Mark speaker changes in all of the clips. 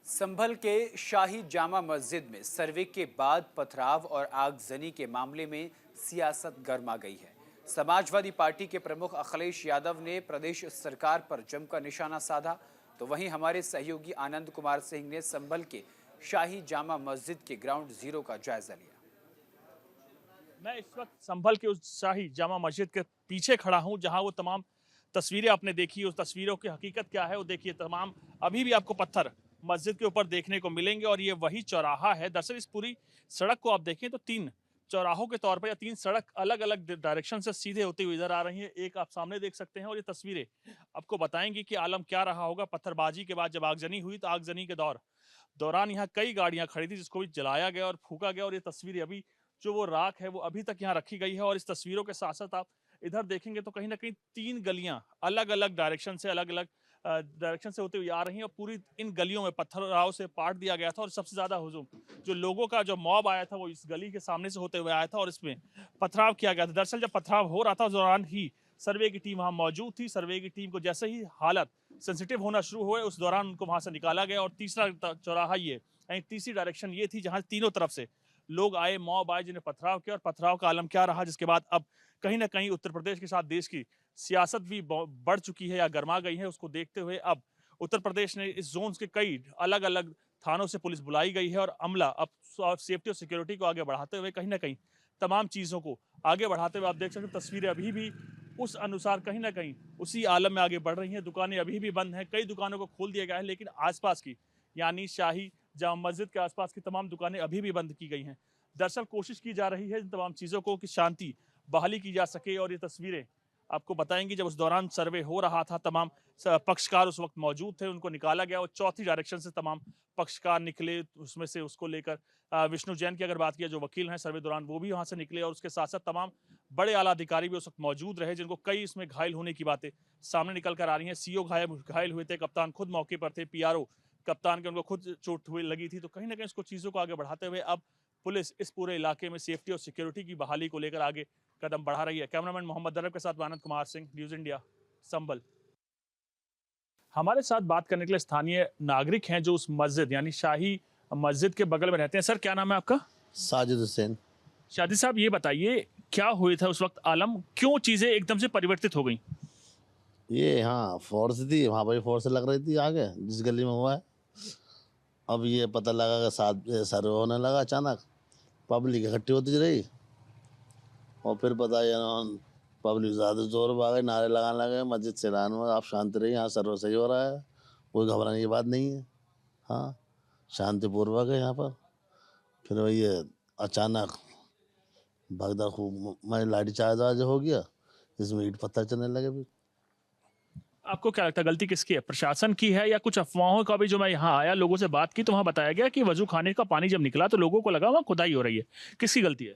Speaker 1: संभल के शाही जामा मस्जिद में सर्वे के बाद पथराव और आगजनी के मामले में सियासत गर्मा गई है। समाजवादी पार्टी के प्रमुख अखिलेश यादव ने प्रदेश सरकार पर जमकर निशाना साधा, तो वहीं हमारे सहयोगी आनंद कुमार सिंह ने संभल के शाही जामा मस्जिद के ग्राउंड जीरो का जायजा लिया।
Speaker 2: मैं इस वक्त संभल के उस शाही जामा मस्जिद के पीछे खड़ा हूं, जहां वो तमाम तस्वीरें आपने देखी। उस तस्वीरों की हकीकत क्या है वो देखिए। तमाम अभी भी आपको पत्थर मस्जिद के ऊपर देखने को मिलेंगे और ये वही चौराहा है। दरअसल इस पूरी सड़क को आप देखें तो तीन चौराहों के तौर पर या तीन सड़क अलग अलग डायरेक्शन से सीधे होती हुई इधर आ रही है। एक आप सामने देख सकते हैं और ये तस्वीरें आपको बताएंगी कि आलम क्या रहा होगा पत्थरबाजी के बाद। जब आगजनी हुई तो आगजनी के दौरान यहाँ कई गाड़ियां खड़ी थी, जिसको भी जलाया गया और फूका गया। और ये तस्वीरें अभी जो वो राख है वो अभी तक यहाँ रखी गई है। और इस तस्वीरों के साथ साथ आप इधर देखेंगे तो कहीं ना कहीं तीन गलियां अलग अलग डायरेक्शन से होते हुए आ रही हैं और पूरी इन गलियों में पत्थराव से पाट दिया गया था। और सबसे ज्यादा हुजूम जो लोगों का जो मॉब आया था वो इस गली के सामने से होते हुए आया था और इसमें पथराव किया गया था। दरअसल जब पथराव हो रहा था उस दौरान ही सर्वे की टीम वहां मौजूद थी। सर्वे की टीम को जैसे ही हालत सेंसिटिव होना शुरू हुए उस दौरान उनको वहां से निकाला गया। और तीसरा चौराहा ये यानी तीसरी डायरेक्शन ये थी जहां तीनों तरफ से लोग आए, मॉब आए, जिन्हें पथराव किया। और पथराव का आलम क्या रहा, जिसके बाद अब कहीं ना कहीं उत्तर प्रदेश के साथ देश की सियासत भी बढ़ चुकी है या गर्मा गई है। उसको देखते हुए अब उत्तर प्रदेश ने इस जोन के कई अलग अलग थानों से पुलिस बुलाई गई है और अमला अब सेफ्टी और सिक्योरिटी को आगे बढ़ाते हुए कहीं ना कहीं तमाम चीजों को आगे बढ़ाते हुए आप देख सकते हैं तस्वीरें अभी भी उस अनुसार कहीं ना कहीं उसी आलम में आगे बढ़ रही हैं। दुकानें अभी भी बंद हैं, कई दुकानों को खोल दिया गया है, लेकिन आसपास की यानी शाही जामा मस्जिद के आसपास की तमाम दुकानें अभी भी बंद की गई हैं। दरअसल कोशिश की जा रही है इन तमाम चीज़ों को कि शांति बहाली की जा सके। और ये तस्वीरें आपको बताएंगी जब उस दौरान सर्वे हो रहा था तमाम पक्षकार उस वक्त मौजूद थे, उनको निकाला गया और चौथी डायरेक्शन से तमाम पक्षकार निकले। उसमें से उसको लेकर विष्णु जैन की अगर बात किया जो वकील हैं सर्वे दौरान, वो भी वहां से निकले। और उसके साथ साथ तमाम बड़े आला अधिकारी भी उस वक्त मौजूद रहे, जिनको कई इसमें घायल होने की बातें सामने निकल कर आ रही हैं। सीओ घायल हुए थे, कप्तान खुद मौके पर थे, पीआरओ कप्तान के उनको खुद चोट हुई लगी थी। तो कहीं ना कहीं इसको चीज़ों को आगे बढ़ाते हुए अब पुलिस इस पूरे इलाके में सेफ्टी और सिक्योरिटी की बहाली को लेकर आगे कदम बढ़ा रही है। कैमरामैन मोहम्मद दरब के साथ आनंद कुमार सिंह, न्यूज़ इंडिया, संभल। हमारे साथ बात करने के लिए स्थानीय नागरिक हैं जो उस मस्जिद यानी शाही मस्जिद के बगल में रहते हैं। सर क्या नाम है आपका?
Speaker 3: साजिद हुसैन।
Speaker 2: शादी साहब ये बताइए क्या हुए था उस वक्त आलम, क्यों चीजें एकदम से परिवर्तित हो गई?
Speaker 3: ये हाँ फोर्स थी, वहाँ पर फोर्स लग रही थी आगे जिस गली में हुआ है। अब ये पता लगा कि साथ सर्वे होने लगा, अचानक पब्लिक इकट्ठी होती रही और फिर पता ये पब्लिक ज़्यादा जोर में आ गई, नारे लगाने लगे मस्जिद से ऐलान हुआ आप शांत रहिए, यहाँ सर्वे सही हो रहा है, कोई घबराने की बात नहीं है। हाँ शांतिपूर्वक है यहाँ पर। फिर वही ये अचानक भगदड़ खूब मैं लाठीचार्ज हो गया, इसमें ईंट पत्थर चलने लगे। फिर
Speaker 2: आपको क्या लगता है गलती किसकी है, प्रशासन की है या कुछ अफवाहों का? भी जो मैं यहाँ आया लोगों से बात की तो वहाँ बताया गया कि वजू खाने का पानी जब निकला तो लोगों को लगा वहाँ खुदाई हो रही है। किसकी गलती है?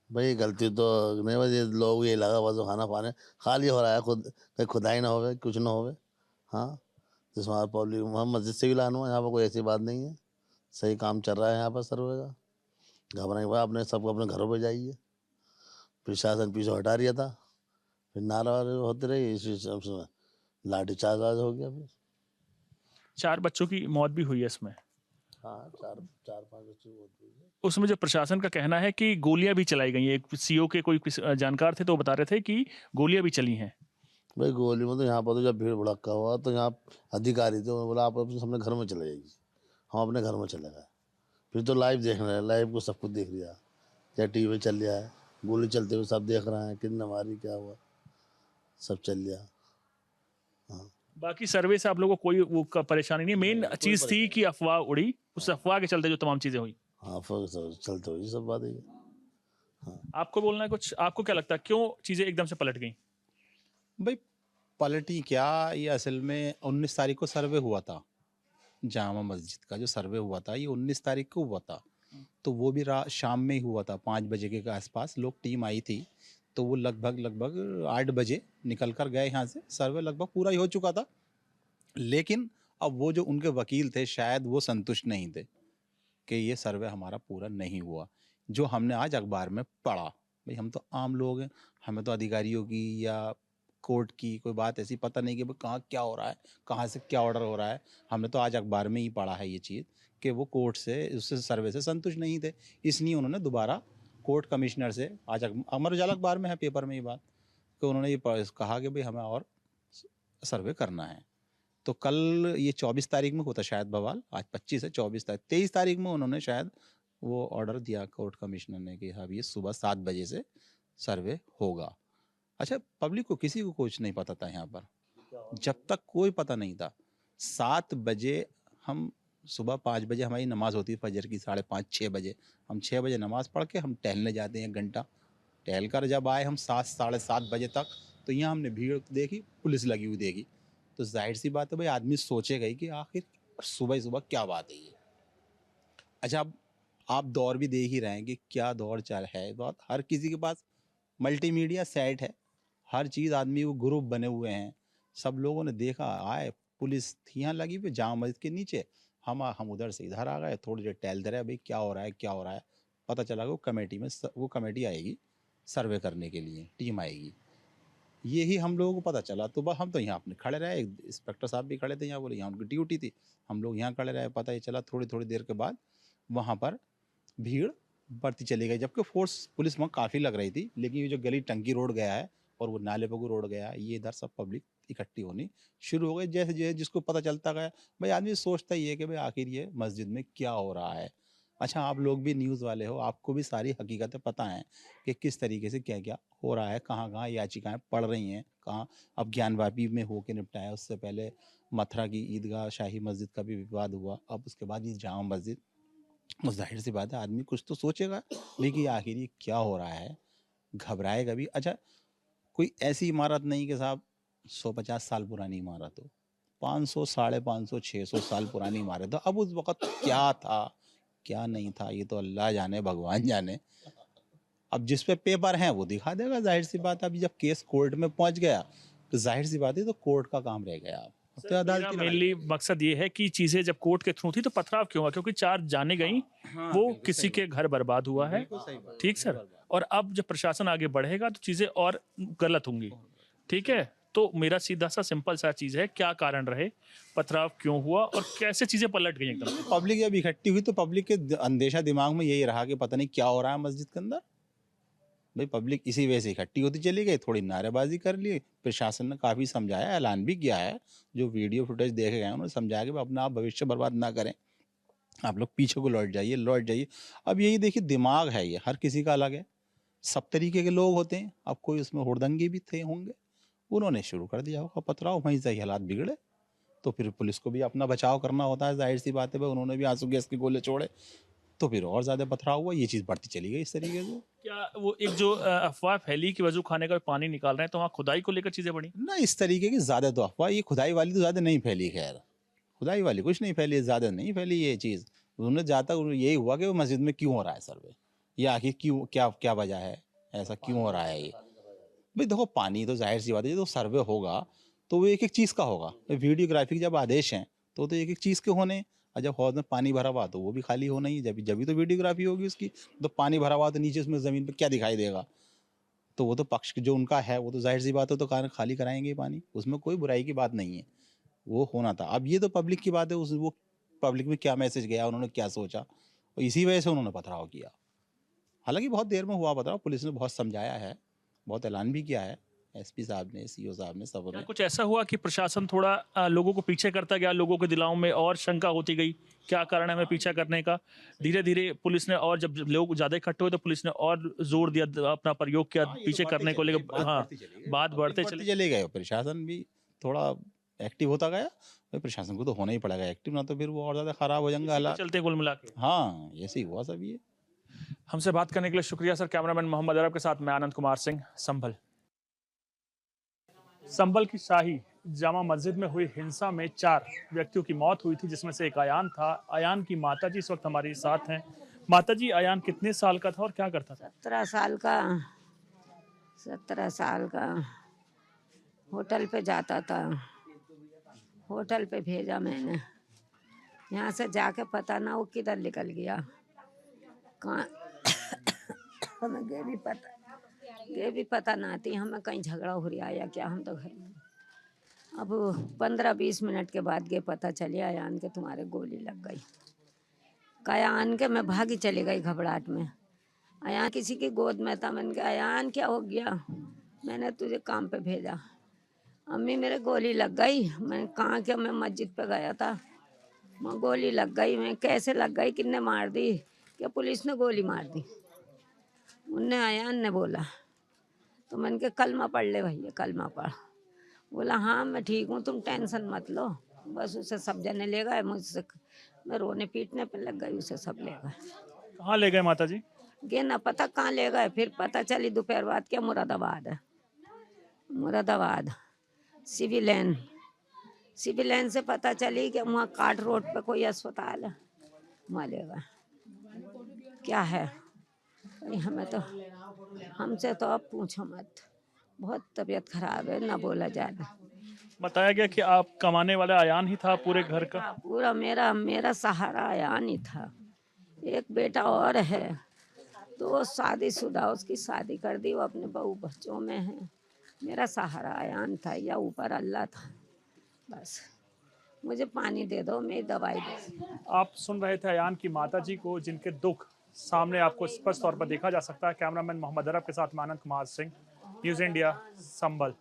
Speaker 3: भाई गलती तो नहीं, बस ये लोग ये लगा बस खाना पाने खाली हो रहा है, खुद कहीं खुदाई ना होवे कुछ ना होवे। हाँ जिसमें पब्लिक वहाँ मस्जिद से भी लाना हुआ, यहाँ पर कोई ऐसी बात नहीं है, सही काम चल रहा है यहाँ पर सर्वे का। घबराने के बाद अपने सबको अपने घरों पर जाइए। प्रशासन पीछे हटा रहा था, फिर नारा होती रही, इसी सब लाठी चार्ज हो गया फिर।
Speaker 2: 4 बच्चों की मौत भी हुई है इसमें।
Speaker 3: हाँ चार चार पाँच बच्चे बहुत हुई है।
Speaker 2: उसमें जो प्रशासन का कहना है कि गोलियां भी चलाई गई हैं। एक सीओ के कोई जानकार थे तो वो बता रहे थे कि गोलियां भी चली हैं।
Speaker 3: भाई गोली में तो यहाँ पर तो जब भीड़ भड़का हुआ तो यहाँ अधिकारी थे, उन्होंने बोला आप अपने घर में चले जाइए। हम अपने घर में चले गए। फिर तो लाइव देख रहे हैं, लाइव को सब कुछ देख लिया, क्या टीवी चल रहा है, गोली चलते हुए सब देख रहे हैं, कितने मारी क्या हुआ सब चल रहा। हाँ
Speaker 2: बाकी सर्वे से आप लोगों को कोई वो परेशानी नहीं? मेन
Speaker 3: कोई
Speaker 2: चीज थी कि अफवाह उड़ी, उस अफवाह के चलते जो तमाम चीजें हुई।
Speaker 3: हाँ फिर चलते हुए सब बात है। हाँ
Speaker 2: आपको बोलना है कुछ? आपको क्या लगता है क्यों चीजें एकदम से पलट गई?
Speaker 4: भाई पलटी क्या, ये असल में 19 तारीख को सर्वे हुआ था। जामा मस्जिद का जो सर्वे हुआ था ये 19 तारीख को हुआ था। तो वो भी शाम में ही हुआ था, 5 बजे के आसपास लोग टीम आई थी। तो वो लगभग 8 बजे निकल कर गए यहाँ से। सर्वे लगभग पूरा ही हो चुका था, लेकिन अब वो जो उनके वकील थे शायद वो संतुष्ट नहीं थे कि ये सर्वे हमारा पूरा नहीं हुआ। जो हमने आज अखबार में पढ़ा, भाई हम तो आम लोग हैं, हमें तो अधिकारियों की या कोर्ट की कोई बात ऐसी पता नहीं कि भाई कहाँ क्या हो रहा है, कहाँ से क्या ऑर्डर हो रहा है। हमने तो आज अखबार में ही पढ़ा है ये चीज़ कि वो कोर्ट से उससे सर्वे से संतुष्ट नहीं थे, इसलिए उन्होंने दोबारा कोर्ट कमिश्नर से आज अमर उजाला अखबार में है, पेपर में ये बात कि उन्होंने ये कहा कि भाई हमें और सर्वे करना है। तो कल ये 24 तारीख में होता शायद बवाल, आज 25 है, 24 तारीख 23 तारीख में उन्होंने शायद वो ऑर्डर दिया कोर्ट कमिश्नर ने कि हाँ ये सुबह 7 बजे से सर्वे होगा। अच्छा, पब्लिक को किसी को कुछ नहीं पता था यहाँ पर, जब तक कोई पता नहीं था। 7 बजे हम सुबह 5 बजे हमारी नमाज होती है फजर की, 5:30-6 बजे हम 6 बजे नमाज पढ़ के हम टहलने जाते हैं 1 घंटा। टहल कर जब आए हम 7-7:30 बजे तक, तो यहाँ हमने भीड़ देखी, पुलिस लगी हुई देखी। तो जाहिर सी बात है भाई आदमी सोचेगा ही कि आखिर सुबह ही सुबह क्या बात है ये। अच्छा, अब आप दौर भी देख ही रहे हैं कि क्या दौर चल है। बात हर किसी के पास मल्टीमीडिया सेट है, हर चीज़ आदमी वो ग्रुप बने हुए हैं, सब लोगों ने देखा, आए पुलिस थी यहाँ लगी हुई जामा मस्जिद के नीचे, हम उधर से इधर आ गए, थोड़ी देर टहलते रहे भाई क्या हो रहा है क्या हो रहा है। पता चला वो कमेटी में वो कमेटी आएगी सर्वे करने के लिए, टीम आएगी, यही हम लोगों को पता चला। तो बस हम तो यहाँ अपने खड़े रहे, इंस्पेक्टर साहब भी खड़े थे यहाँ, बोले यहाँ उनकी ड्यूटी थी, हम लोग यहाँ खड़े रहे। पता ही चला थोड़ी थोड़ी देर के बाद वहाँ पर भीड़ बढ़ती चली गई, जबकि फोर्स पुलिस वहाँ काफ़ी लग रही थी, लेकिन ये जो गली टंकी रोड गया है और वो नाले पगू रोड गया है, ये इधर सब पब्लिक इकट्ठी होनी शुरू हो गई। जैसे जैसे जिसको पता चलता गया, भाई आदमी सोचता ही है कि भाई आखिर ये मस्जिद में क्या हो रहा है। अच्छा, आप लोग भी न्यूज़ वाले हो, आपको भी सारी हकीकतें पता हैं कि किस तरीके से क्या क्या हो रहा है, कहाँ कहाँ याचिकाएं पड़ रही हैं, कहाँ अब ज्ञानवापी में होके निपटाया, उससे पहले मथुरा की ईदगाह शाही मस्जिद का भी विवाद हुआ, अब उसके बाद ये जामा मस्जिद। जाहिर सी बात है आदमी कुछ तो सोचेगा लेकिन आखिर ये क्या हो रहा है, घबराएगा भी। अच्छा, कोई ऐसी इमारत नहीं कि साहब 150 साल पुरानी इमारत हो, 500 550 600 साल पुरानी इमारत हो। अब उस वक़्त क्या था क्या नहीं था ये तो अल्लाह जाने भगवान जाने। अब जिस पे पेपर हैं वो दिखा देगा, जाहिर सी बात है। अभी जब केस कोर्ट में पहुंच गया तो जाहिर सी बात है तो कोर्ट का काम रह गया। अब तो
Speaker 2: मेरा
Speaker 4: अदालती लड़ाई।
Speaker 2: मेनली मकसद ये है कि चीजें जब कोर्ट के थ्रू थी तो पथराव क्यों हुआ, क्योंकि 4 जाने गई, वो किसी के घर बर्बाद हुआ है। ठीक सर, और अब जब प्रशासन आगे बढ़ेगा तो चीजें और गलत होंगी। ठीक है, तो मेरा सीधा सा सिंपल सा चीज है, क्या कारण रहे, पथराव क्यों हुआ और कैसे चीजें पलट गई एकदम।
Speaker 4: पब्लिक जब इकट्ठी हुई तो पब्लिक के अंदेशा दिमाग में यही रहा कि पता नहीं क्या हो रहा है मस्जिद के अंदर। भाई पब्लिक इसी वजह से इकट्ठी होती चली गई, थोड़ी नारेबाजी कर ली, प्रशासन ने काफ़ी समझाया, ऐलान भी किया है, जो वीडियो फुटेज देखे गए उन्होंने समझाया कि अपना आप भविष्य बर्बाद ना करें, आप लोग पीछे को लौट जाइए लौट जाइए। अब यही देखिए दिमाग है, ये हर किसी का अलग है, सब तरीके के लोग होते हैं। अब कोई उसमें हुड़दंगे भी थे होंगे, उन्होंने शुरू कर दिया होगा पथराव, वहीं से ही हालात बिगड़े। तो फिर पुलिस को भी अपना बचाव करना होता है, जाहिर सी बात है भाई, उन्होंने भी आंसू गैस के गोले छोड़े, तो फिर और ज़्यादा पथराव हुआ, ये चीज़ बढ़ती चली गई इस तरीके से।
Speaker 2: क्या वो एक जो अफवाह फैली कि वजू खाने का पानी निकाल रहे हैं, तो वहाँ खुदाई को लेकर चीजें बढ़ी।
Speaker 4: ना इस तरीके की ज़्यादा तो अफवाह, ये खुदाई वाली तो ज़्यादा नहीं फैली, खैर खुदाई वाली कुछ नहीं फैली, ज़्यादा नहीं फैली ये चीज़। उन्होंने जहाँ तक यही हुआ कि वो मस्जिद में क्यों हो रहा है सर्वे, या आखिर क्यों क्या क्या वजह है, ऐसा क्यों हो रहा है ये। भाई देखो पानी तो जाहिर सी बात है, तो सर्वे होगा तो वो एक एक चीज़ का होगा। वीडियोग्राफी के जब आदेश हैं तो एक एक चीज़ के होने, और जब हौज में पानी भरा हुआ तो वो भी खाली होना ही, जब जब तो वीडियोग्राफी होगी उसकी। तो पानी भरा हुआ तो नीचे उसमें ज़मीन पर क्या दिखाई देगा, तो वो तो पक्ष जो उनका है वो तो जाहिर सी बात है, तो खाली कराएंगे ही पानी, उसमें कोई बुराई की बात नहीं है, वो होना था। अब ये तो पब्लिक की बात है, उस वो पब्लिक में क्या मैसेज गया, उन्होंने क्या सोचा, और इसी वजह से उन्होंने पथराव किया। हालांकि बहुत देर में हुआ पथराव, पुलिस ने बहुत समझाया है, बहुत ऐलान भी किया है, एसपी साहब ने, सीओ साहब ने, सब
Speaker 2: क्या
Speaker 4: ने।
Speaker 2: कुछ ऐसा हुआ कि प्रशासन थोड़ा लोगों को पीछे करता गया, लोगों के दिलाओं में और शंका होती गई, क्या कारण है हमें पीछा करने का। धीरे धीरे पुलिस ने, और जब लोग ज्यादा इकट्ठे हुए तो पुलिस ने और जोर दिया, अपना प्रयोग किया पीछे करने को लेकर। हाँ, बात बढ़ते
Speaker 4: चले गए, प्रशासन भी थोड़ा एक्टिव होता गया। भाई प्रशासन को तो होना ही पड़ेगा एक्टिव, ना तो फिर वो और ज़्यादा ख़राब हो जाएंगे हालात।
Speaker 2: चलते कुल मिला के।
Speaker 4: हाँ, ऐसे ही हुआ सब ये।
Speaker 2: हमसे बात करने के लिए शुक्रिया सर। कैमरामैन मोहम्मद अरब के साथ मैं आनंद कुमार सिंह, संभल। संभल की शाही जामा मस्जिद में हुई हिंसा में 4 व्यक्तियों की मौत हुई थी, जिसमें से एक अयान था। अयान की माताजी इस वक्त हमारे साथ हैं। माताजी, अयान कितने साल का था और क्या करता था।
Speaker 5: 17 साल का, 17 साल का। होटल पे जाता था, होटल पे भेजा मैंने, यहाँ से जाके पता ना वो किधर निकल गया, कहाँ हमें ये भी पता ये भी पता ना थी हमें कहीं झगड़ा हो रहा या क्या, हम तो घर में। अब 15-20 मिनट के बाद ये पता चली अयान के तुम्हारे गोली लग गई। अयान के मैं भागी चली गई घबराहट में। अयान किसी की गोद में था। मैंने कहा अयान क्या हो गया, मैंने तुझे काम पे भेजा। अम्मी मेरे गोली लग गई। मैंने कहा कि मैं मस्जिद पे गया था, मैं गोली लग गई। मैं कैसे लग गई, किसने मार दी, क्या पुलिस ने गोली मार दी? उनने अयान ने बोला। तो मैंने कहा कलमा पढ़ ले भैया, कलमा पढ़। बोला हाँ मैं ठीक हूँ, तुम टेंशन मत लो। बस उसे सब जने ले गए, मुझसे मैं रोने पीटने पे लग गई, उसे सब ले गए।
Speaker 2: कहाँ ले गए माता जी?
Speaker 5: ये ना पता कहाँ ले गए। फिर पता चली दोपहर बाद क्या मुरादाबाद है, मुरादाबाद सिविल लाइन से पता चली कि वहाँ काट रोड पे कोई अस्पताल है, वहाँ ले गए। क्या है भाई, हमें तो, हमसे तो अब पूछो मत, बहुत तबीयत खराब है, ना बोला जाए।
Speaker 2: बताया गया कि आप कमाने वाला अयान ही था पूरे घर का।
Speaker 5: पूरा मेरा सहारा अयान ही था। एक बेटा और है तो वो शादीशुदा, उसकी शादी कर दी, वो अपने बहू बच्चों में है। मेरा सहारा अयान था या ऊपर अल्लाह था। बस मुझे पानी दे दो, मैं दवाई दे।
Speaker 2: आप सुन रहे थे अयान की माता जी को, जिनके दुख सामने आपको स्पष्ट तौर पर देखा जा सकता है। कैमरामैन मोहम्मद अरब के साथ मैं आनंद कुमार सिंह, न्यूज़ इंडिया, संभल।